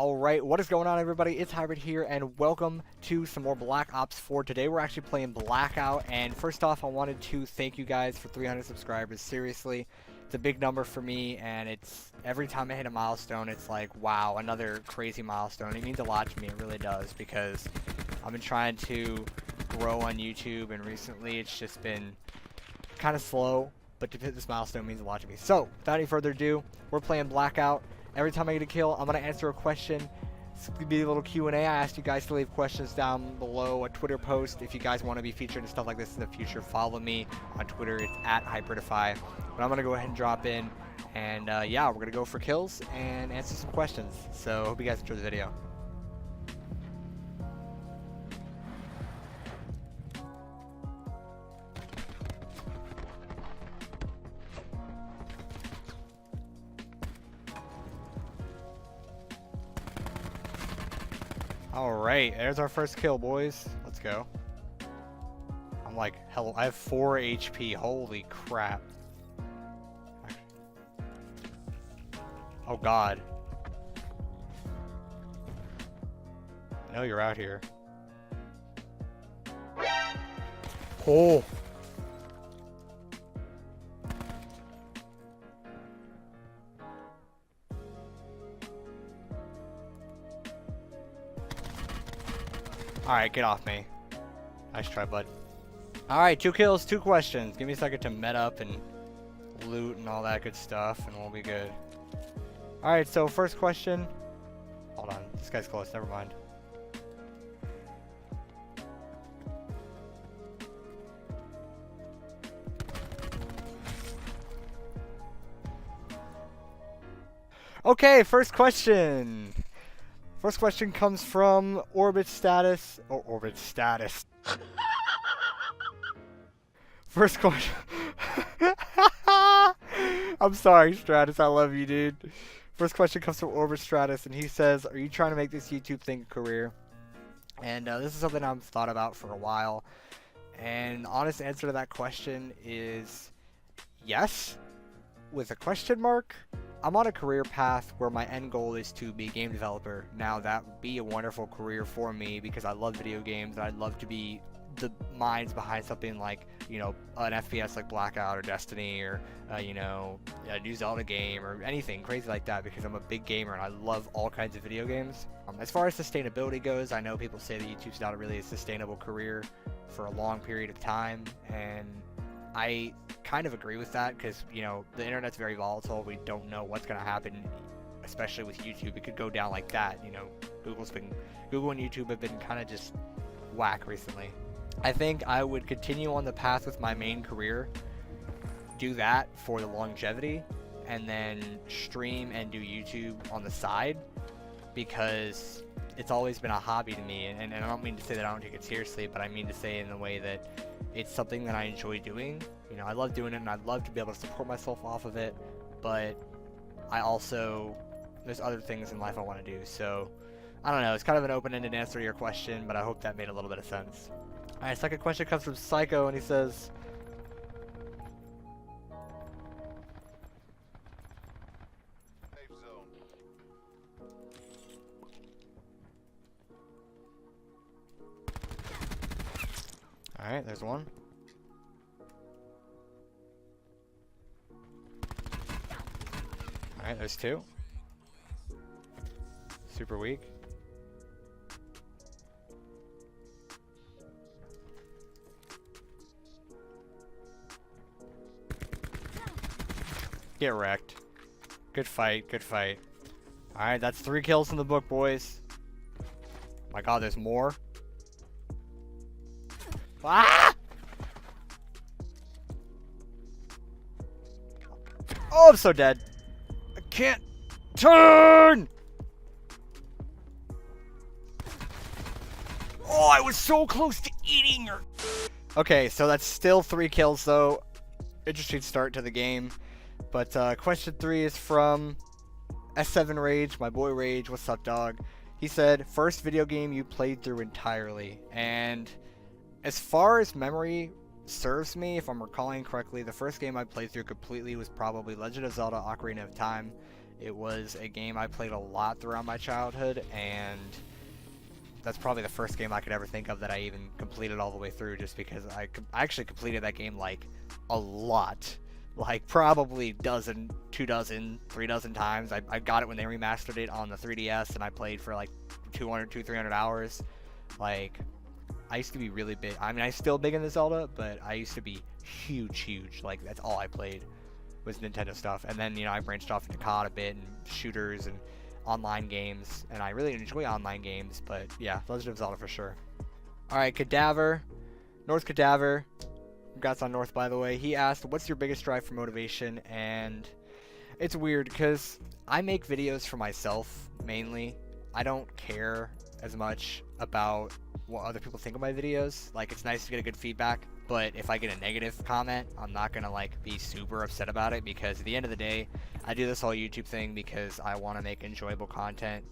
Alright, what is going on, everybody? It's Hybrid here, and welcome to some more Black Ops 4. Today we're actually playing Blackout, and first off I wanted to thank you guys for 300 subscribers. Seriously, it's a big number for me, and it's every time I hit a milestone it's like, wow, another crazy milestone. It means a lot to me, it really does, because I've been trying to grow on YouTube, and recently it's just been kind of slow, but to hit this milestone means a lot to me. So, without any further ado, we're playing Blackout. Every time I get a kill, I'm going to answer a question. It's going to be a little Q&A. I asked you guys to leave questions down below, a Twitter post. If you guys want to be featured and stuff like this in the future, follow me on Twitter. It's at Hybridify. But I'm going to go ahead and drop in. And yeah, we're going to go for kills and answer some questions. So, hope you guys enjoy the video. Alright, there's our first kill, boys. Let's go. I'm like, hell, I have 4 HP. Holy crap. Oh god. I know you're out here. Oh! Alright, get off me. Nice try, bud. Alright, 2 kills, 2 questions. Give me a second to met up and loot and all that good stuff, and we'll be good. Alright, so first question. Hold on, this guy's close, never mind. Okay, first question. First question comes from Orbit Status. Oh, Orbit Status. First question. I'm sorry, Stratus. I love you, dude. First question comes from Orbit Stratus, and he says, are you trying to make this YouTube thing a career? And this is something I've thought about for a while. And the honest answer to that question is yes, with a question mark. I'm on a career path where my end goal is to be a game developer. Now, that would be a wonderful career for me because I love video games, and I'd love to be the minds behind something like, you know, an FPS like Blackout or Destiny, or, you know, a new Zelda game or anything crazy like that, because I'm a big gamer and I love all kinds of video games. As far as sustainability goes, I know people say that YouTube's not really a sustainable career for a long period of time, and I kind of agree with that because, you know, the internet's very volatile. We don't know what's going to happen, especially with YouTube. It could go down like that. You know, Google and YouTube have been kind of just whack recently. I think I would continue on the path with my main career, do that for the longevity, and then stream and do YouTube on the side, because it's always been a hobby to me, and I don't mean to say that I don't take it seriously, but I mean to say in the way that it's something that I enjoy doing. You know, I love doing it, and I'd love to be able to support myself off of it, but I also, there's other things in life I want to do. So, I don't know, it's kind of an open-ended answer to your question, but I hope that made a little bit of sense. Alright, second question comes from Psycho, and he says, alright, there's one. Alright, there's 2. Super weak. Get wrecked. Good fight, good fight. Alright, that's 3 kills in the book, boys. My god, there's more. Ah! Oh, I'm so dead. I can't turn! Oh, I was so close to eating her. Okay, so that's still 3 kills, though. Interesting start to the game. But question 3 is from S7 Rage, my boy Rage. What's up, dog? He said, first video game you played through entirely. And as far as memory serves me, if I'm recalling correctly, the first game I played through completely was probably Legend of Zelda Ocarina of Time. It was a game I played a lot throughout my childhood, and that's probably the first game I could ever think of that I even completed all the way through, just because I actually completed that game like a lot. Like probably dozen, 2 dozen, 3 dozen times. I got it when they remastered it on the 3DS, and I played for like 300 hours. Like, I used to be really big. I mean, I'm still big in the Zelda, but I used to be huge. Like, that's all I played was Nintendo stuff. And then, you know, I branched off into COD a bit, and shooters and online games, and I really enjoy online games. But yeah, Legend of Zelda for sure. Alright, Cadaver, North Cadaver, congrats on North, by the way. He asked, what's your biggest drive for motivation? And it's weird because I make videos for myself mainly. I don't care as much about what other people think of my videos. Like, it's nice to get a good feedback, but if I get a negative comment, I'm not gonna like be super upset about it, because at the end of the day, I do this whole YouTube thing because I want to make enjoyable content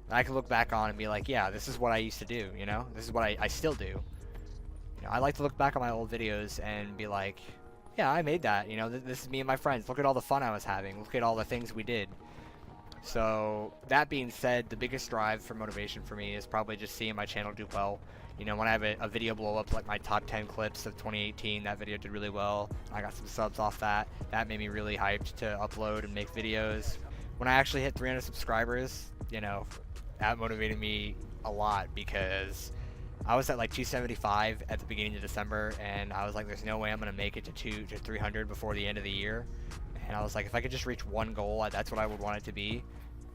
that I can look back on and be like, yeah, this is what I used to do, you know? This is what I still do. You know, I like to look back on my old videos and be like, yeah, I made that, you know, this is me and my friends. Look at all the fun I was having. Look at all the things we did. So, that being said, the biggest drive for motivation for me is probably just seeing my channel do well. You know, when I have a video blow up, like my top 10 clips of 2018, that video did really well. I got some subs off that. That made me really hyped to upload and make videos. When I actually hit 300 subscribers, you know, that motivated me a lot, because I was at like 275 at the beginning of December, and I was like, there's no way I'm going to make it to 300 before the end of the year. And I was like, if I could just reach one goal, that's what I would want it to be.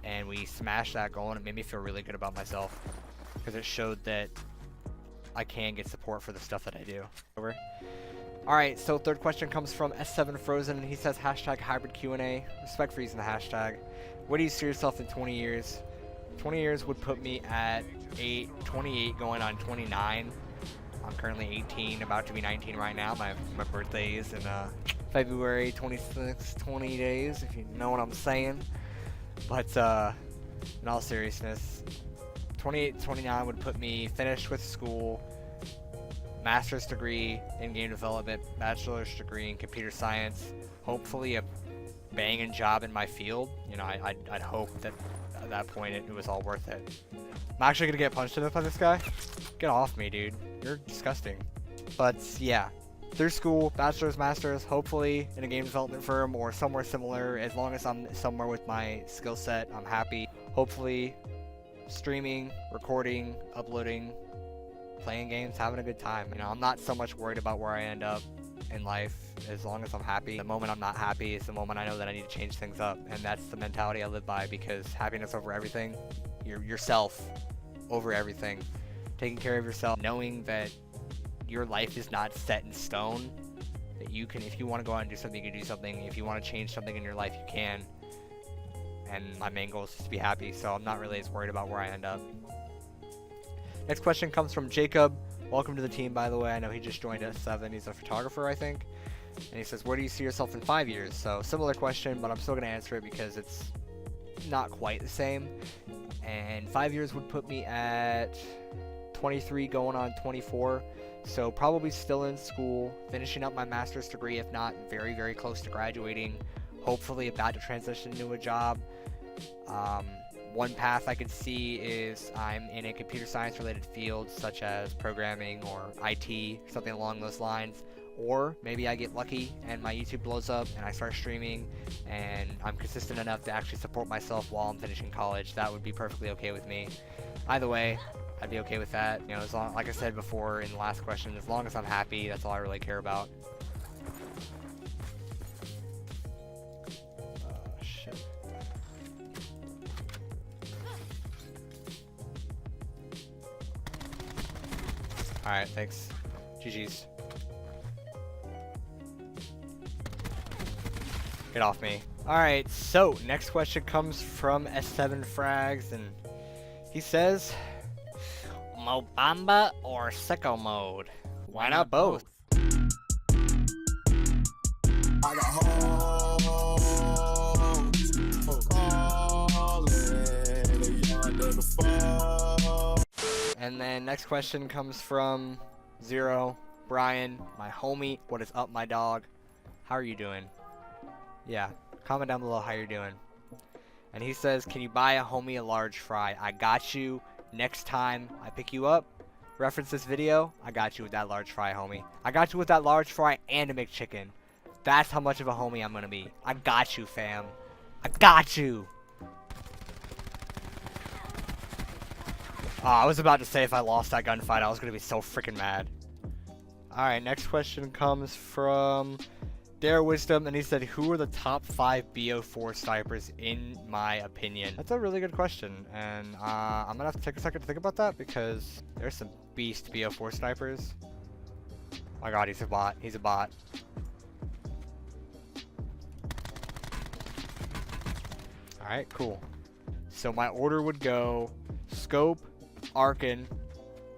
And we smashed that goal, and it made me feel really good about myself, because it showed that I can get support for the stuff that I do. Over. Alright, so third question comes from S7 Frozen, and he says, hashtag hybrid Q&A. Respect for using the hashtag. Where do you see yourself in 20 years? 20 years would put me at 28 going on 29. I'm currently 18, about to be 19 right now. My birthday is in February 26, 20 days, if you know what I'm saying. But in all seriousness, 28, 29 would put me finished with school, master's degree in game development, bachelor's degree in computer science, hopefully a banging job in my field. You know, I'd hope that at that point it was all worth it. I'm actually gonna get punched to death by this guy. Get off me, dude. You're disgusting. But yeah, through school, bachelor's, master's, hopefully in a game development firm or somewhere similar. As long as I'm somewhere with my skill set, I'm happy. Hopefully streaming, recording, uploading, playing games, having a good time. You know, I'm not so much worried about where I end up in life, as long as I'm happy. The moment I'm not happy is the moment I know that I need to change things up, and that's the mentality I live by, because happiness over everything, yourself over everything, taking care of yourself, knowing that your life is not set in stone, that you can, if you want to go out and do something, you can do something. If you want to change something in your life, you can. And my main goal is just to be happy, so I'm not really as worried about where I end up. Next question comes from Jacob. Welcome to the team, by the way. I know he just joined S7. He's a photographer, I think. And he says, where do you see yourself in 5 years? So, similar question, but I'm still going to answer it because it's not quite the same. And 5 years would put me at 23 going on 24. So, probably still in school, finishing up my master's degree, if not very, very close to graduating. Hopefully about to transition to a job. One path I could see is I'm in a computer science related field, such as programming or IT, something along those lines. Or maybe I get lucky and my YouTube blows up and I start streaming and I'm consistent enough to actually support myself while I'm finishing college. That would be perfectly okay with me. Either way, I'd be okay with that. You know, as long, like I said before in the last question, as long as I'm happy, that's all I really care about. Alright, thanks. GG's. Get off me. Alright, so next question comes from S7 Frags, and he says, Mobamba or Sicko mode? Why not both? I got And then next question comes from Zero Brian, my homie. What is up, my dog? How are you doing? Yeah, comment down below how you're doing. And he says, can you buy a homie a large fry? I got you. Next time I pick you up, reference this video, I got you with that large fry, homie. I got you with that large fry and a McChicken. That's how much of a homie I'm gonna be. I got you, fam. I got you. I was about to say if I lost that gunfight, I was gonna be so freaking mad. Alright, next question comes from Dare Wisdom, and he said, who are the top 5 BO4 snipers in my opinion? That's a really good question, and I'm gonna have to take a second to think about that because there's some beast BO4 snipers. Oh my god, he's a bot. He's a bot. Alright, cool. So my order would go Scope, Arkin,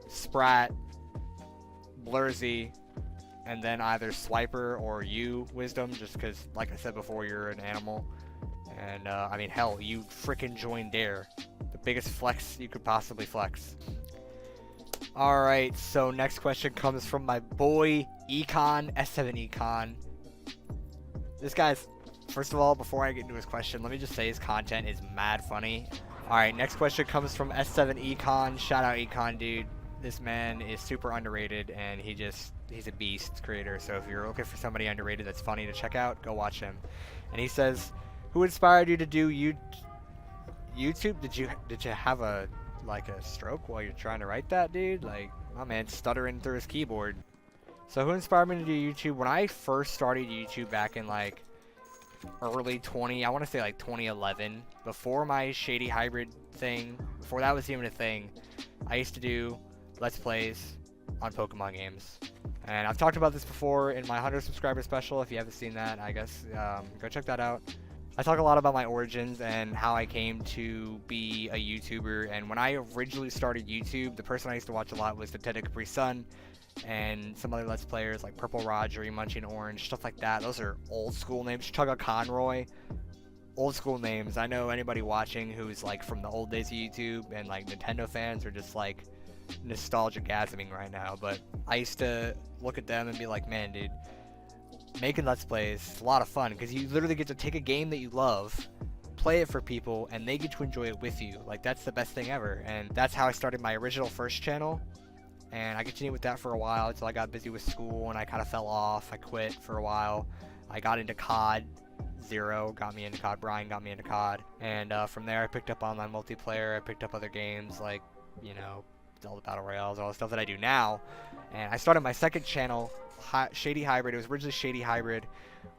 Sprat, Blurzy, and then either Swiper or you, Wisdom, just because, like I said before, you're an animal. And, I mean, hell, you freaking joined Dare. The biggest flex you could possibly flex. Alright, so next question comes from my boy, Econ, S7 Econ. This guy's, first of all, before I get into his question, let me just say his content is mad funny. Alright, next question comes from S7 Econ. Shout out Econ, dude. This man is super underrated, and he's a beast creator. So if you're looking for somebody underrated that's funny to check out, go watch him. And he says, who inspired you to do YouTube? Did you have a stroke while you're trying to write that, dude? Like, my man's stuttering through his keyboard. So who inspired me to do YouTube? When I first started YouTube back in like early 2011, before my shady hybrid thing, before that was even a thing, I used to do Let's Plays on Pokemon games. And I've talked about this before in my 100 subscriber special. If you haven't seen that, I guess go check that out. I talk a lot about my origins and how I came to be a YouTuber. And when I originally started YouTube, the person I used to watch a lot was Nintendo Capri Sun and some other Let's Players like Purple Roger, Munching Orange, stuff like that. Those are old school names. Chugga Conroy. Old school names. I know anybody watching who's like from the old days of YouTube and like Nintendo fans are just like nostalgic-gasming right now, but I used to look at them and be like, man, dude, making Let's Plays is a lot of fun because you literally get to take a game that you love, play it for people, and they get to enjoy it with you. Like, that's the best thing ever. And that's how I started my original first channel, and I continued with that for a while until I got busy with school and I kind of fell off. I quit for a while. I got into COD. Zero got me into COD. Brian got me into COD, and from there I picked up online multiplayer. I picked up other games like, you know, all the battle royales, all the stuff that I do now. And I started my second channel, Shady Hybrid. It was originally Shady Hybrid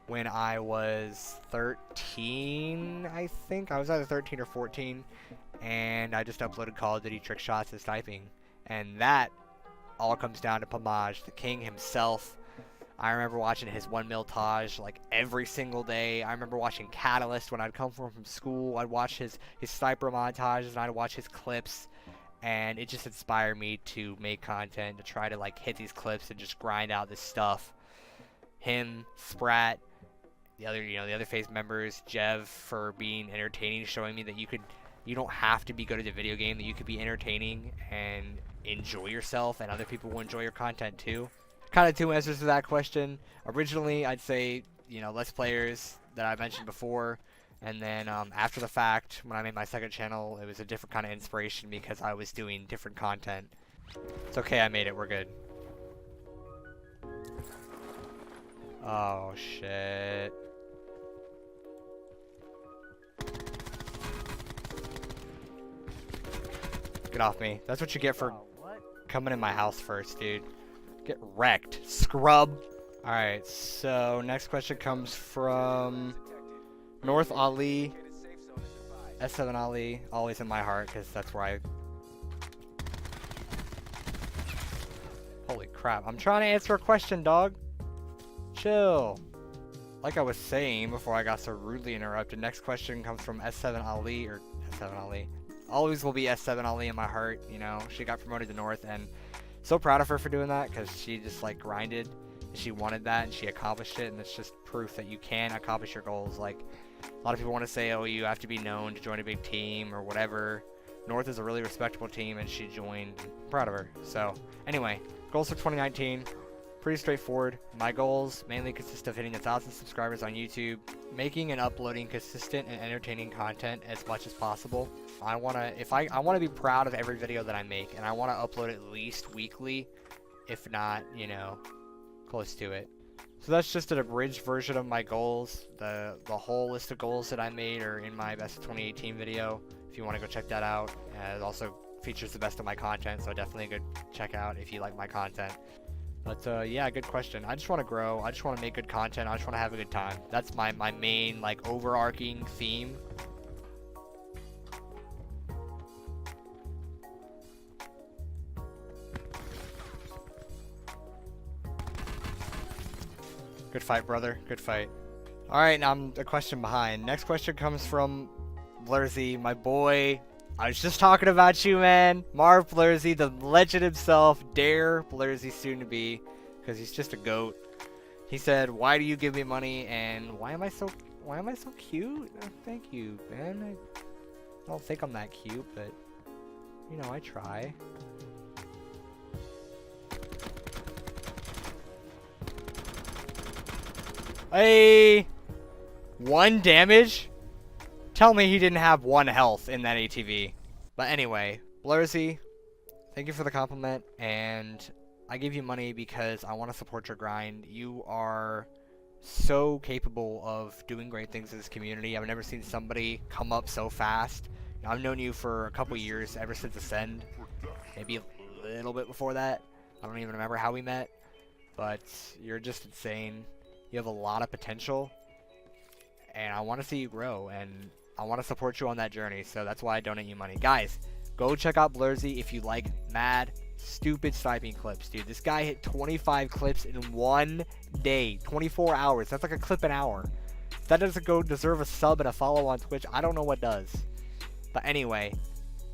when I was 13, I think. I was either 13 or 14, and I just uploaded Call of Duty trick shots and sniping. And that all comes down to Pomage, the king himself. I remember watching his 1 mil Taj like every single day. I remember watching Catalyst when I'd come from school. I'd watch his sniper montages and I'd watch his clips. And it just inspired me to make content, to try to like hit these clips and just grind out this stuff. Him, Sprat, the other FaZe members, Jev for being entertaining, showing me that you don't have to be good at the video game, that you could be entertaining and enjoy yourself, and other people will enjoy your content too. Kind of two answers to that question. Originally, I'd say, Let's Players that I mentioned before. And then after the fact, when I made my second channel, it was a different kind of inspiration because I was doing different content. It's okay, I made it. We're good. Oh, shit. Get off me. That's what you get for coming in my house first, dude. Get wrecked, scrub. Alright, so next question comes from North Ali, S7 Ali, always in my heart, because that's where I... Holy crap, I'm trying to answer a question, dog. Chill. Like I was saying before I got so rudely interrupted, next question comes from S7 Ali, or S7 Ali. Always will be S7 Ali in my heart, She got promoted to North, and so proud of her for doing that, because she just, like, grinded, and she wanted that, and she accomplished it, and it's just proof that you can accomplish your goals. Like, a lot of people want to say, oh, you have to be known to join a big team or whatever. North is a really respectable team, and she joined. I'm proud of her. So, anyway, goals for 2019. Pretty straightforward. My goals mainly consist of hitting 1,000 subscribers on YouTube, making and uploading consistent and entertaining content as much as possible. I want to be proud of every video that I make, and I want to upload at least weekly, if not, you know, close to it. So that's just an abridged version of my goals. The whole list of goals that I made are in my Best of 2018 video, if you want to go check that out. It also features the best of my content, so definitely go check out if you like my content. But yeah, good question. I just want to grow. I just want to make good content. I just want to have a good time. That's my main, like, overarching theme. Good fight, brother. Good fight. Alright, now I'm a question behind. Next question comes from Blurzy, my boy. I was just talking about you, man. Marv Blurzy, the legend himself. Dare Blurzy soon to be, because he's just a goat. He said, "Why do you give me money, and why am I so cute?" Oh, thank you, man. I don't think I'm that cute, but you know, I try. Hey, 1 damage? Tell me he didn't have 1 health in that ATV. But anyway, Blurzy, thank you for the compliment, and I give you money because I want to support your grind. You are so capable of doing great things in this community. I've never seen somebody come up so fast. I've known you for a couple years, ever since Ascend. Maybe a little bit before that. I don't even remember how we met. But you're just insane. You have a lot of potential. And I want to see you grow, and I want to support you on that journey, so that's why I donate you money. Guys, go check out Blurzy if you like mad, stupid sniping clips, dude. This guy hit 25 clips in 1 day, 24 hours. That's like a clip an hour. If that doesn't go deserve a sub and a follow on Twitch, I don't know what does. But anyway,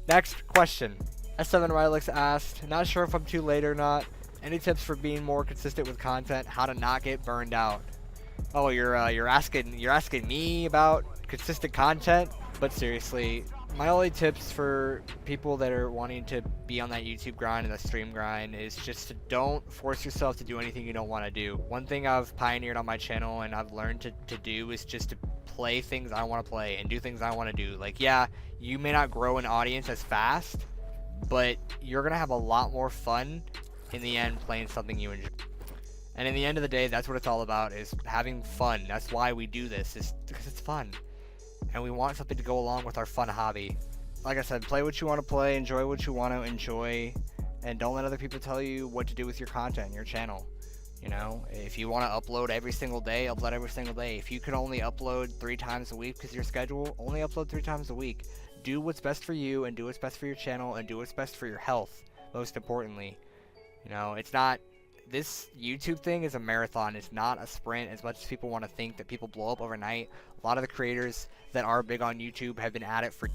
next question. S7 Rylix asked, "Not sure if I'm too late or not. Any tips for being more consistent with content? How to not get burned out?" Oh, you're asking me about consistent content? But seriously, my only tips for people that are wanting to be on that YouTube grind and the stream grind is just to don't force yourself to do anything you don't want to do. One thing I've pioneered on my channel and I've learned to do is just to play things I want to play and do things I want to do. Like, yeah, you may not grow an audience as fast, but you're gonna have a lot more fun in the end playing something you enjoy. And in the end of the day, that's what it's all about, is having fun. That's why we do this, is because it's fun. And we want something to go along with our fun hobby. Like I said, play what you want to play, enjoy what you want to enjoy, and don't let other people tell you what to do with your content, your channel. You know, if you want to upload every single day, upload every single day. If you can only upload 3 times a week because of your schedule, only upload 3 times a week. Do what's best for you, and do what's best for your channel, and do what's best for your health, most importantly. You know, it's not... This YouTube thing is a marathon. It's not a sprint as much as people want to think that people blow up overnight. A lot of the creators that are big on YouTube have been at it for...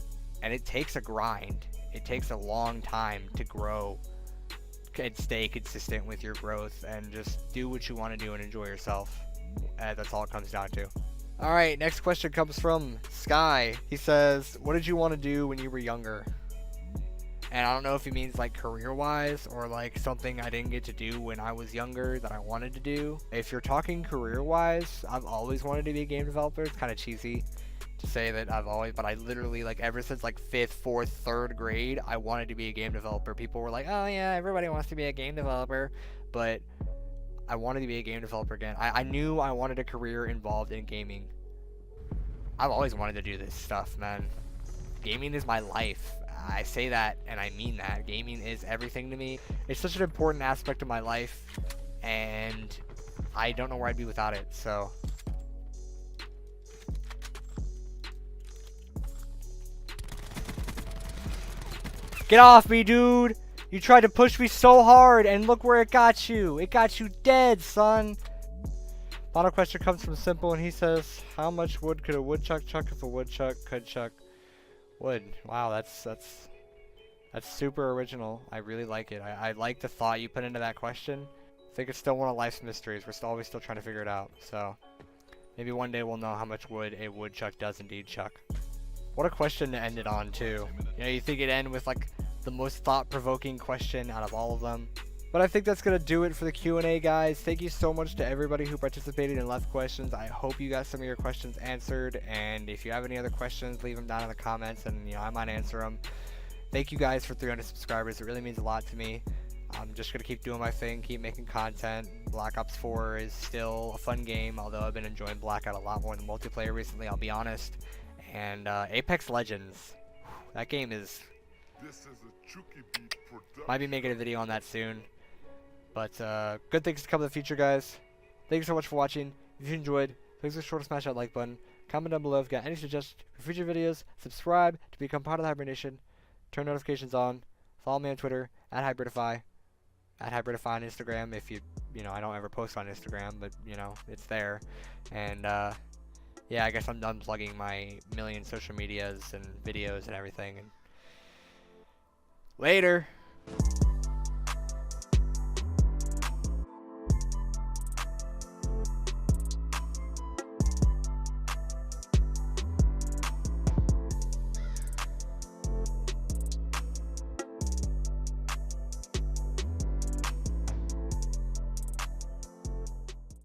And it takes a grind. It takes a long time to grow and stay consistent with your growth and just do what you want to do and enjoy yourself. That's all it comes down to. Alright, next question comes from Sky. He says, "What did you want to do when you were younger?" And I don't know if he means like career-wise or like something I didn't get to do when I was younger that I wanted to do. If you're talking career-wise, I've always wanted to be a game developer. It's kind of cheesy to say that but I literally, like, ever since like 5th, 4th, 3rd grade, I wanted to be a game developer. People were like, "Oh yeah, everybody wants to be a game developer," but I wanted to be a game developer again. I knew I wanted a career involved in gaming. I've always wanted to do this stuff, man. Gaming is my life. I say that and I mean that. Gaming is everything to me. It's such an important aspect of my life, and I don't know where I'd be without it, so. Get off me, dude! You tried to push me so hard, and look where it got you. It got you dead, son. Final question comes from Simple, and he says, "How much wood could a woodchuck chuck if a woodchuck could chuck wood?" Wow, that's super original. I really like it. I like the thought you put into that question. I think it's still one of life's mysteries. We're always still trying to figure it out. So maybe one day we'll know how much wood a woodchuck does indeed chuck. What a question to end it on, too. You know, you think it'd end with like the most thought-provoking question out of all of them. But I think that's going to do it for the Q&A, guys. Thank you so much to everybody who participated and left questions. I hope you got some of your questions answered. And if you have any other questions, leave them down in the comments and, you know, I might answer them. Thank you guys for 300 subscribers. It really means a lot to me. I'm just going to keep doing my thing, keep making content. Black Ops 4 is still a fun game, although I've been enjoying Blackout a lot more than multiplayer recently, I'll be honest. And Apex Legends, that game is... Might be making a video on that soon. But good things to come in the future, guys. Thank you so much for watching. If you enjoyed, please be sure to smash that like button. Comment down below if you got any suggestions for future videos. Subscribe to become part of the Hybrid Nation. Turn notifications on. Follow me on Twitter at Hybridify. At Hybridify on Instagram. If you know, I don't ever post on Instagram, but you know, it's there. And yeah, I guess I'm done plugging my million social medias and videos and everything. And later.